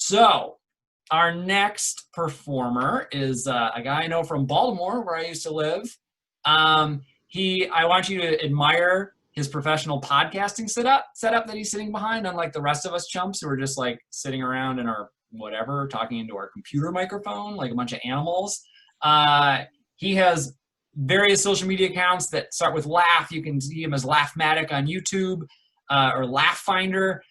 So our next performer is a guy I know from Baltimore, where I used to live. I want you to admire his professional podcasting setup that he's sitting behind, unlike the rest of us chumps who are just like sitting around in our whatever, talking into our computer microphone like a bunch of animals. He has various social media accounts that start with Laugh. You can see him as Laughmatic on YouTube or Laugh Finder.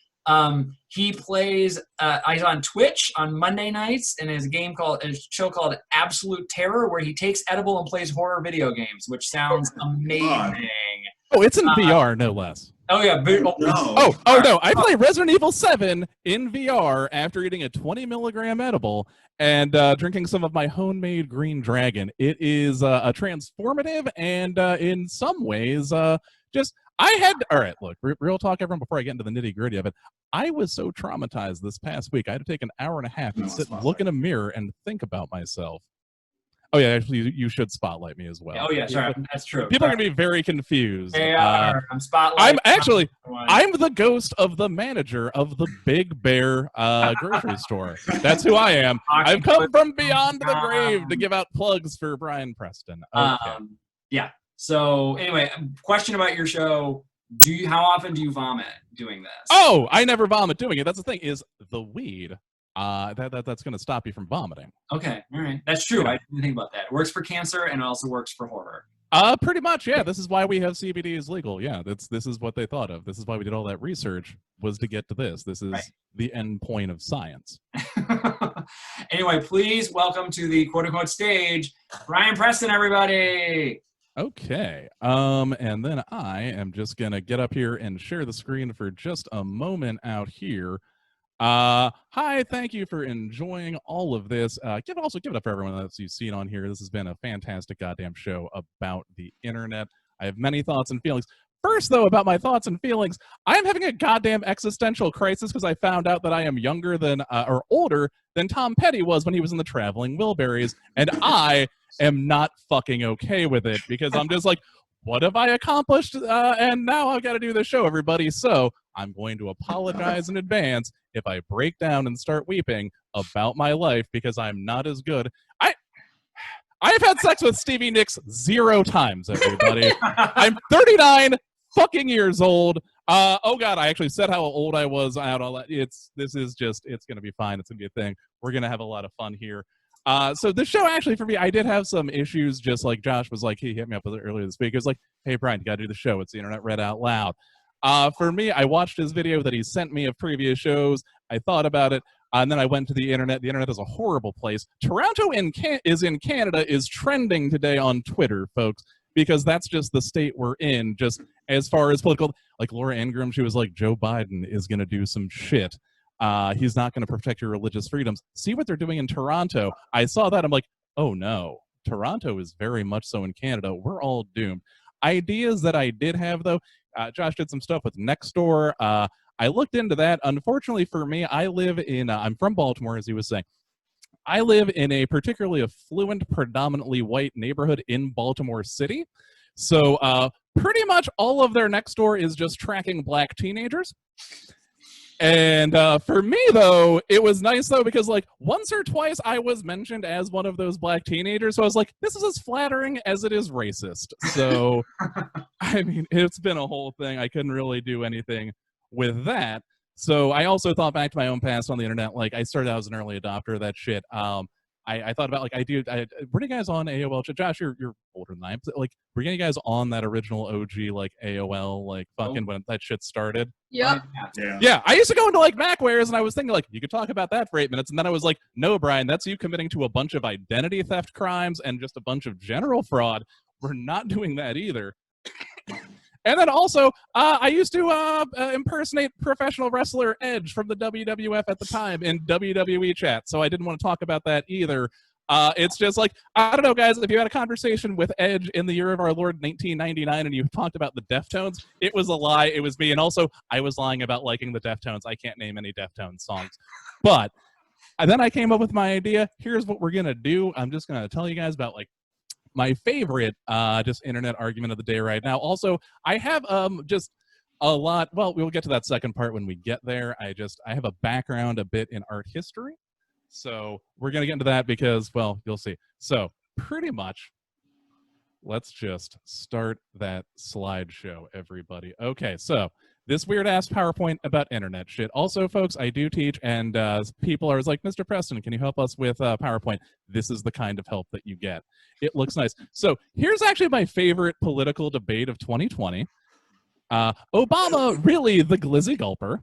He plays, he's on Twitch on Monday nights, and has a show called Absolute Terror, where he takes edible and plays horror video games, which sounds amazing. Oh, it's in VR, no less. Oh yeah. No, I play Resident Evil 7 in VR after eating a 20 milligram edible and drinking some of my homemade green dragon. It is a transformative and in some ways all right, look, real talk, everyone, before I get into the nitty gritty of it. I was so traumatized this past week. I had to take an hour and a half and sit and look in a mirror and think about myself. Oh yeah, actually, you should spotlight me as well. Oh yeah, sorry, that's true. People are gonna be very confused. They are. I'm spotlighting. I'm the ghost of the manager of the Big Bear grocery store. That's who I am. I've come from beyond the grave to give out plugs for Bryan Preston. Okay. Yeah. So anyway, question about your show. How often do you vomit doing this? Oh, I never vomit doing it. That's the thing, is the weed. That's going to stop you from vomiting. Okay, all right. That's true. I didn't think about that. It works for cancer and it also works for horror. Pretty much, yeah. This is why we have CBD is legal. Yeah, this is what they thought of. This is why we did all that research, was to get to this. This is the end point of science. Anyway, please welcome to the quote-unquote stage, Bryan Preston, everybody. Okay, and then I am just gonna get up here and share the screen for just a moment out here. Hi, thank you for enjoying all of this. Give it up for everyone that you've seen on here. This has been a fantastic goddamn show about the internet. I have many thoughts and feelings. First, though, about my thoughts and feelings, I am having a goddamn existential crisis because I found out that I am younger than, or older than Tom Petty was when he was in the Traveling Wilburys, and I am not fucking okay with it because I'm just like, what have I accomplished? And now I've got to do this show, everybody. So I'm going to apologize in advance if I break down and start weeping about my life because I'm not as good. I've had sex with Stevie Nicks 0 times, everybody. I'm 39 fucking years old. Oh God, I actually said how old I was out all that. It's gonna be fine. It's gonna be a thing. We're gonna have a lot of fun here. So the show, actually, for me, I did have some issues, just like Josh was like, he hit me up with it earlier this week. He was like, hey, Bryan, you got to do the show. It's the internet read out loud. For me, I watched his video that he sent me of previous shows. I thought about it, and then I went to the internet. The internet is a horrible place. Toronto in Canada is trending today on Twitter, folks, because that's just the state we're in, just as far as political. Like Laura Ingraham, she was like, Joe Biden is going to do some shit. He's not going to protect your religious freedoms. See what they're doing in Toronto. I saw that. I'm like, oh no, Toronto is very much so in Canada. We're all doomed. Ideas that I did have, though, Josh did some stuff with Nextdoor. I looked into that. Unfortunately for me, I live in, I'm from Baltimore, as he was saying. I live in a particularly affluent, predominantly white neighborhood in Baltimore City. So pretty much all of their Nextdoor is just tracking black teenagers. And for me, though, it was nice, though, because, like, once or twice I was mentioned as one of those black teenagers. So I was like, this is as flattering as it is racist. So, I mean, it's been a whole thing. I couldn't really do anything with that. So I also thought back to my own past on the internet. Like, I started out as an early adopter of that shit. I thought about, like, were you guys on AOL? Josh, you're older than I am. Like, were you guys on that original OG, like, AOL, like, fucking when that shit started? Yep. Yeah, I used to go into, like, Macwares, and I was thinking, like, you could talk about that for 8 minutes, and then I was like, no, Bryan, that's you committing to a bunch of identity theft crimes and just a bunch of general fraud. We're not doing that either. And then also, I used to impersonate professional wrestler Edge from the WWF at the time in WWE chat, so I didn't want to talk about that either. It's just like, I don't know, guys, if you had a conversation with Edge in the year of our Lord 1999 and you talked about the Deftones, it was a lie. It was me. And also, I was lying about liking the Deftones. I can't name any Deftones songs. But and then I came up with my idea. Here's what we're going to do. I'm just going to tell you guys about, like, my favorite just internet argument of the day right now. Also, I have just a lot. Well, we'll get to that second part when we get there. I have a background a bit in art history. So we're going to get into that because, well, you'll see. So pretty much, let's just start that slideshow, everybody. Okay, so this weird-ass PowerPoint about internet shit. Also, folks, I do teach, and people are like, Mr. Preston, can you help us with PowerPoint? This is the kind of help that you get. It looks nice. So here's actually my favorite political debate of 2020. Obama, really the glizzy gulper.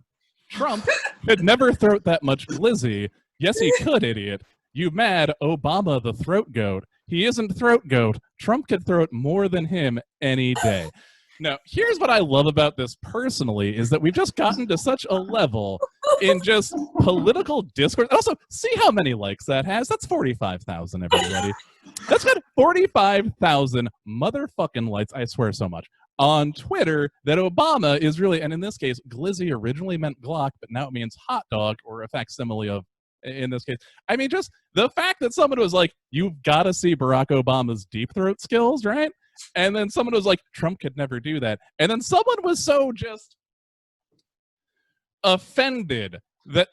Trump could never throat that much glizzy. Yes, he could, idiot. You mad, Obama the throat goat. He isn't throat goat. Trump could throat more than him any day. Now, here's what I love about this personally is that we've just gotten to such a level in just political discourse. Also, see how many likes that has? That's 45,000, everybody. That's got 45,000 motherfucking likes, I swear so much, on Twitter that Obama is really, and in this case, glizzy originally meant Glock, but now it means hot dog or a facsimile of, in this case. I mean, just the fact that someone was like, you've got to see Barack Obama's deep throat skills, right? And then someone was like, Trump could never do that. And then someone was so just offended that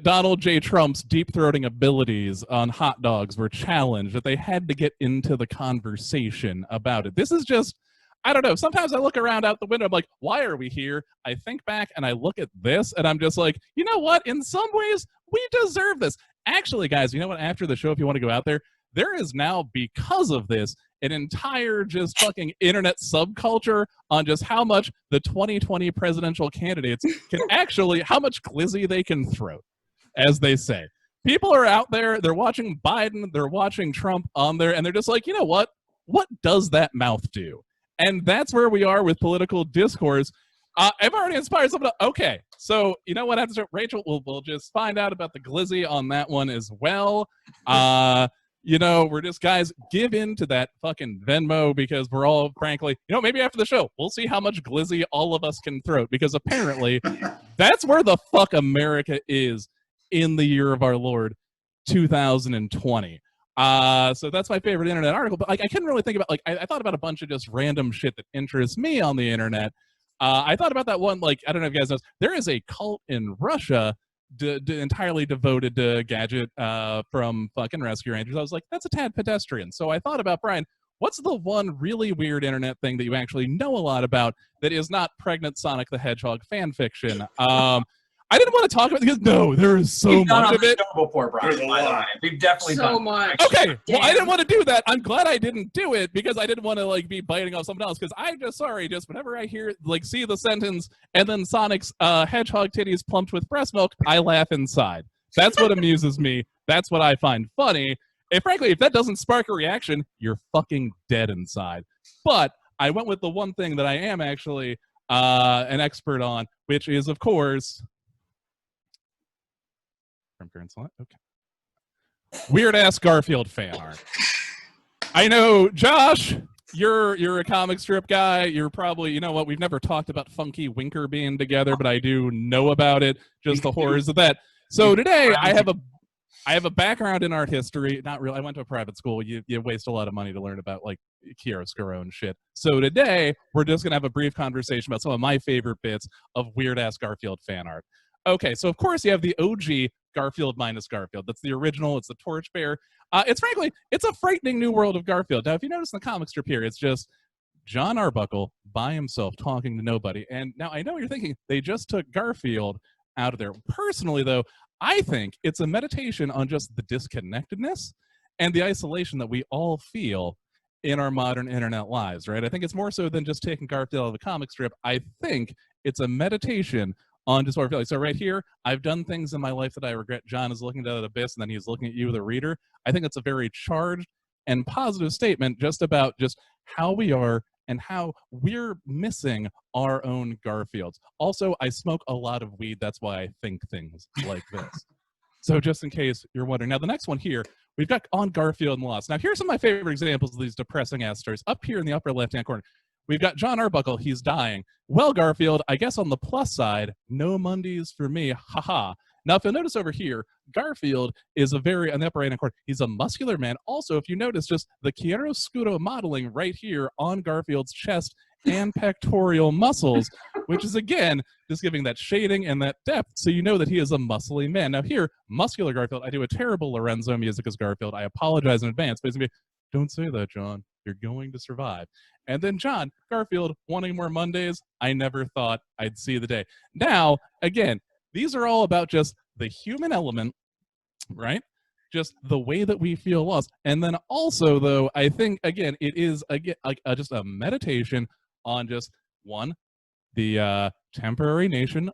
Donald J. Trump's deep-throating abilities on hot dogs were challenged, that they had to get into the conversation about it. This is just, I don't know, sometimes I look around out the window, I'm like, why are we here? I think back and I look at this and I'm just like, you know what? In some ways, we deserve this. Actually, guys, you know what? After the show, if you want to go out there is now, because of this, an entire just fucking internet subculture on just how much the 2020 presidential candidates can actually, how much glizzy they can throw, as they say. People are out there, they're watching Biden, they're watching Trump on there, and they're just like, you know what? What does that mouth do? And that's where we are with political discourse. I've already inspired someone to, okay, so you know what happens to Rachel? We'll just find out about the glizzy on that one as well. You know, we're just, guys, give in to that fucking Venmo because we're all, frankly, you know, maybe after the show, we'll see how much glizzy all of us can throw because apparently that's where the fuck America is in the year of our Lord, 2020. So that's my favorite internet article, but like I couldn't really think about, like, I thought about a bunch of just random shit that interests me on the internet. I thought about that one, like, I don't know if you guys know, there is a cult in Russia entirely devoted to Gadget from fucking Rescue Rangers. I was like, that's a tad pedestrian. So I thought about, Brian, what's the one really weird internet thing that you actually know a lot about that is not pregnant Sonic the Hedgehog fan fiction? I didn't want to talk about it because, no, there is so much of it. Before, Brian, by the way. We've definitely so done much. Okay, well, I didn't want to do that. I'm glad I didn't do it because I didn't want to like be biting off someone else. Because I'm just sorry, just whenever I hear like see the sentence and then Sonic's hedgehog titties plumped with breast milk, I laugh inside. That's what amuses me. That's what I find funny. And frankly, if that doesn't spark a reaction, you're fucking dead inside. But I went with the one thing that I am actually an expert on, which is, of course, from current slot. Okay. Weird ass Garfield fan art. I know, Josh, you're a comic strip guy. You're probably, you know what, we've never talked about Funky Winker being together, but I do know about it, just the horrors of that. So today I have a background in art history. Not really. I went to a private school. You waste a lot of money to learn about like chiaroscuro and shit. So today we're just gonna have a brief conversation about some of my favorite bits of weird ass Garfield fan art. Okay, so of course you have the OG Garfield minus Garfield. That's the original. It's the torchbearer. It's frankly, it's a frightening new world of Garfield. Now, if you notice in the comic strip here, it's just John Arbuckle by himself talking to nobody. And now I know what you're thinking. They just took Garfield out of there. Personally, though, I think it's a meditation on just the disconnectedness and the isolation that we all feel in our modern internet lives, right? I think it's more so than just taking Garfield out of the comic strip. I think it's a meditation on just what we're feeling. So right here, I've done things in my life that I regret. John is looking down at abyss, and then he's looking at you, the reader. I think it's a very charged and positive statement just about just how we are and how we're missing our own Garfields. Also, I smoke a lot of weed. That's why I think things like this. So just in case you're wondering. Now, the next one here, we've got on Garfield and Lost. Now, here's some of my favorite examples of these depressing-ass stories. Up here in the upper left-hand corner, we've got John Arbuckle. He's dying. Well, Garfield, I guess on the plus side, no Mondays for me. Haha. Now, if you'll notice over here, Garfield is a very, on the upper right-hand corner, he's a muscular man. Also, if you notice just the chiaroscuro modeling right here on Garfield's chest and pectoral muscles, which is, again, just giving that shading and that depth so you know that he is a muscly man. Now here, muscular Garfield, I do a terrible Lorenzo music as Garfield. I apologize in advance, but it's going to be, don't say that, John. You're going to survive. And then John, Garfield, wanting more Mondays, I never thought I'd see the day. Now, again, these are all about just the human element, right? Just the way that we feel lost. And then also, though, I think, again, it is just a meditation on just, one, the temporary nation,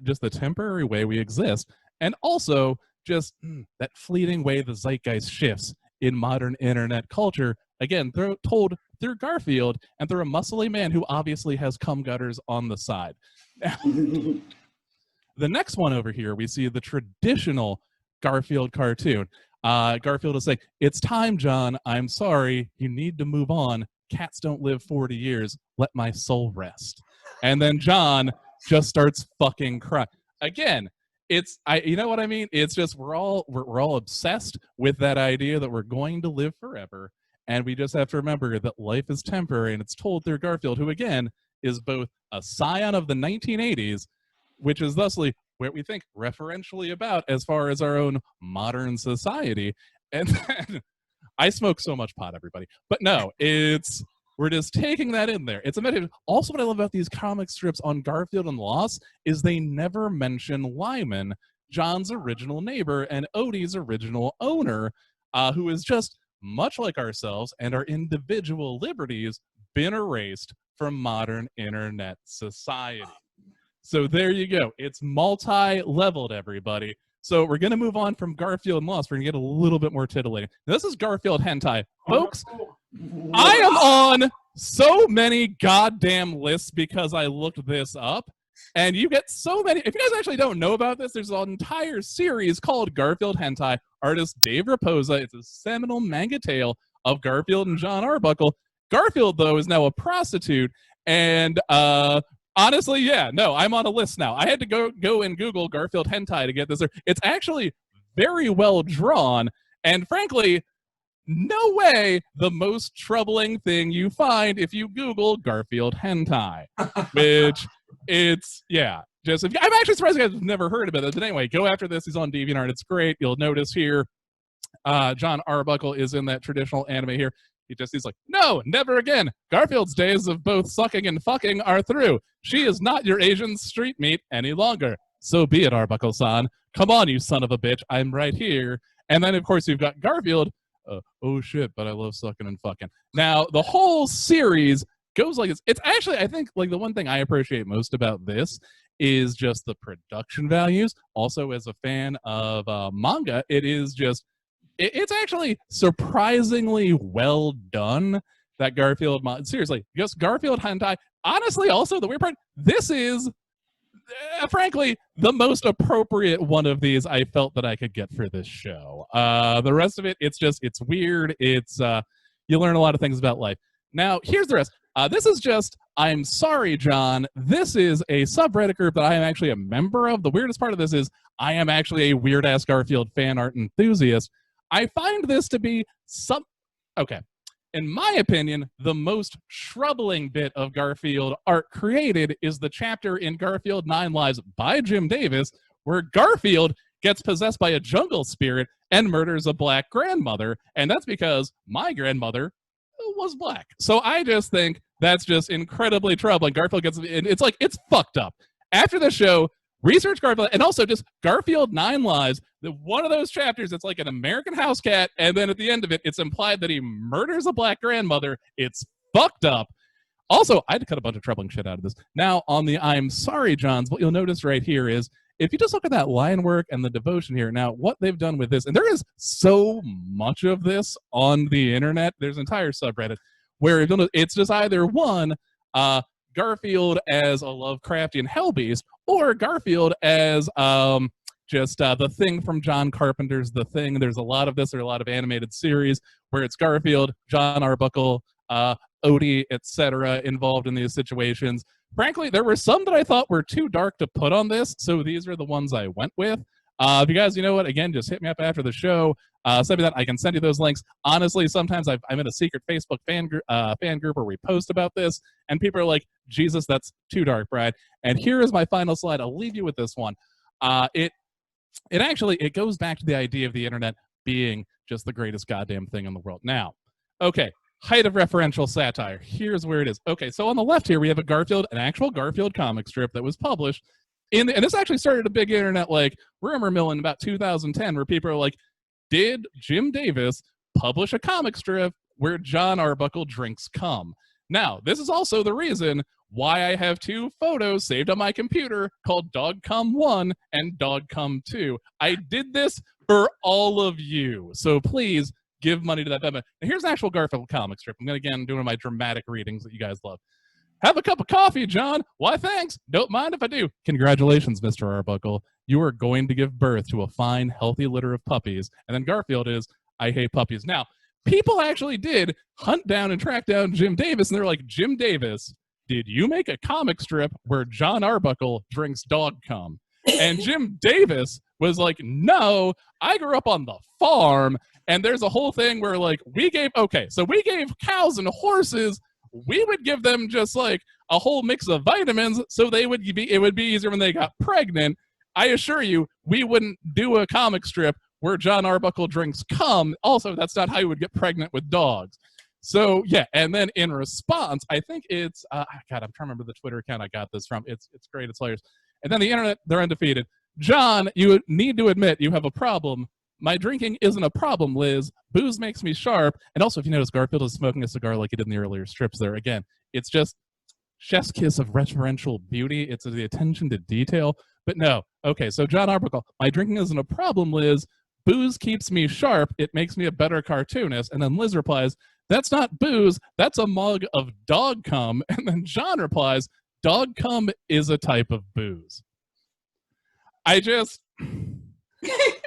just the temporary way we exist, and also just that fleeting way the zeitgeist shifts in modern internet culture, again, told through Garfield and through a muscly man who obviously has cum gutters on the side. The next one over here, we see the traditional Garfield cartoon. Garfield is saying, it's time, John. I'm sorry. You need to move on. Cats don't live 40 years. Let my soul rest. And then John just starts fucking crying. Again, you know what I mean? It's just we're all obsessed with that idea that we're going to live forever, and we just have to remember that life is temporary, and it's told through Garfield, who again is both a scion of the 1980s, which is thusly what we think referentially about as far as our own modern society. And then I smoke so much pot, everybody, but no, we're just taking that in there. It's a meditation. Also, what I love about these comic strips on Garfield and Lost is they never mention Lyman, John's original neighbor and Odie's original owner, who is just much like ourselves and our individual liberties been erased from modern internet society. So there you go. It's multi-leveled, everybody. So we're going to move on from Garfield and Lost. We're going to get a little bit more titillating. This is Garfield Hentai. Folks, I am on so many goddamn lists because I looked this up. And you get so many. If you guys actually don't know about this, there's an entire series called Garfield Hentai. Artist Dave Raposa. It's a seminal manga tale of Garfield and John Arbuckle. Garfield, though, is now a prostitute. And honestly, yeah, no, I'm on a list now. I had to go and Google Garfield Hentai to get this. It's actually very well drawn. And frankly, no way the most troubling thing you find if you Google Garfield Hentai, which it's, yeah. I'm actually surprised you guys have never heard about it. But anyway, go after this. He's on DeviantArt. It's great. You'll notice here, John Arbuckle is in that traditional anime here. He's like, no, never again. Garfield's days of both sucking and fucking are through. She is not your Asian street meat any longer. So be it, Arbuckle-san. Come on, you son of a bitch. I'm right here. And then, of course, you've got Garfield. Oh, shit, but I love sucking and fucking. Now, the whole series goes like this. It's actually, I think, like the one thing I appreciate most about this is just the production values. Also, as a fan of manga, it is just, it's actually surprisingly well done, that Garfield, seriously, just Garfield Hentai. Honestly, also, the weird part, this is, frankly, the most appropriate one of these I felt that I could get for this show. The rest of it, it's weird. It's, you learn a lot of things about life. Now, here's the rest. This is just, I'm sorry, John. This is a subreddit group that I am actually a member of. The weirdest part of this is I am actually a weird-ass Garfield fan art enthusiast. I find this to be okay. In my opinion, the most troubling bit of Garfield art created is the chapter in Garfield 9 Lives by Jim Davis, where Garfield gets possessed by a jungle spirit and murders a black grandmother. And that's because my grandmother was black. So I just think that's just incredibly troubling. Garfield gets, it's like, it's fucked up. After the show, research Garfield, and also just Garfield 9 Lives, one of those chapters, it's like an American house cat, and then at the end of it, it's implied that he murders a black grandmother. It's fucked up. Also, I had to cut a bunch of troubling shit out of this. Now, on the I'm sorry, Johns, what you'll notice right here is, if you just look at that line work and the devotion here, now what they've done with this, and there is so much of this on the internet, there's an entire subreddit where it's just either one, Garfield as a Lovecraftian hellbeast, or Garfield as just the Thing from John Carpenter's The Thing. There's a lot of this. There are a lot of animated series where it's Garfield, John Arbuckle, Odie, etc. involved in these situations. Frankly, there were some that I thought were too dark to put on this, so these are the ones I went with. If you guys, you know what, again, just hit me up after the show. Send me that. I can send you those links. Honestly, sometimes I'm in a secret Facebook fan group where we post about this, and people are like, Jesus, that's too dark, Brad. And here is my final slide. I'll leave you with this one. It goes back to the idea of the internet being just the greatest goddamn thing in the world. Now, okay, height of referential satire. Here's where it is. Okay, so on the left here, we have an actual Garfield comic strip that was published and this actually started a big internet like rumor mill in about 2010 where people are like, did Jim Davis publish a comic strip where John Arbuckle drinks cum? Now, this is also the reason why I have two photos saved on my computer called Dog Cum 1 and Dog Cum 2. I did this for all of you. So please give money to that. Now, here's an actual Garfield comic strip. I'm going to, again, do one of my dramatic readings that you guys love. Have a cup of coffee, John. Why, thanks. Don't mind if I do. Congratulations, Mr. Arbuckle. You are going to give birth to a fine, healthy litter of puppies. And then Garfield is, I hate puppies. Now, people actually did hunt down and track down Jim Davis, and they're like, Jim Davis, did you make a comic strip where John Arbuckle drinks dog cum? And Jim Davis was like, no, I grew up on the farm, and there's a whole thing where, like, we gave cows and horses, we would give them just like a whole mix of vitamins so it would be easier when they got pregnant. I assure you, we wouldn't do a comic strip where John Arbuckle drinks cum. Also, that's not how you would get pregnant with dogs. So yeah, and then in response, I think it's God, I'm trying to remember the Twitter account I got this from. It's great, it's hilarious. And then the internet, they're undefeated. John, you need to admit you have a problem. My drinking isn't a problem, Liz. Booze makes me sharp. And also, if you notice, Garfield is smoking a cigar like he did in the earlier strips there. Again, it's just chef's kiss of referential beauty. It's the attention to detail. But no. Okay, so John Arbuckle, my drinking isn't a problem, Liz. Booze keeps me sharp. It makes me a better cartoonist. And then Liz replies, that's not booze. That's a mug of dog cum. And then John replies, dog cum is a type of booze.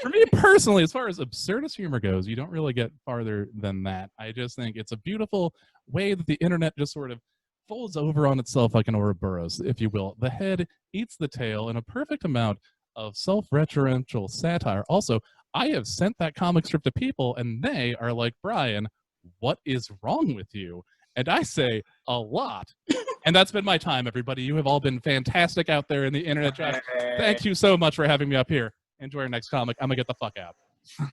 For me personally, as far as absurdist humor goes, you don't really get farther than that. I just think it's a beautiful way that the internet just sort of folds over on itself like an Ouroboros, if you will. The head eats the tail in a perfect amount of self-referential satire. Also, I have sent that comic strip to people, and they are like, Bryan, what is wrong with you? And I say, a lot. And that's been my time, everybody. You have all been fantastic out there in the internet chat. Thank you so much for having me up here. Enjoy our next comic. I'm going to get the fuck out.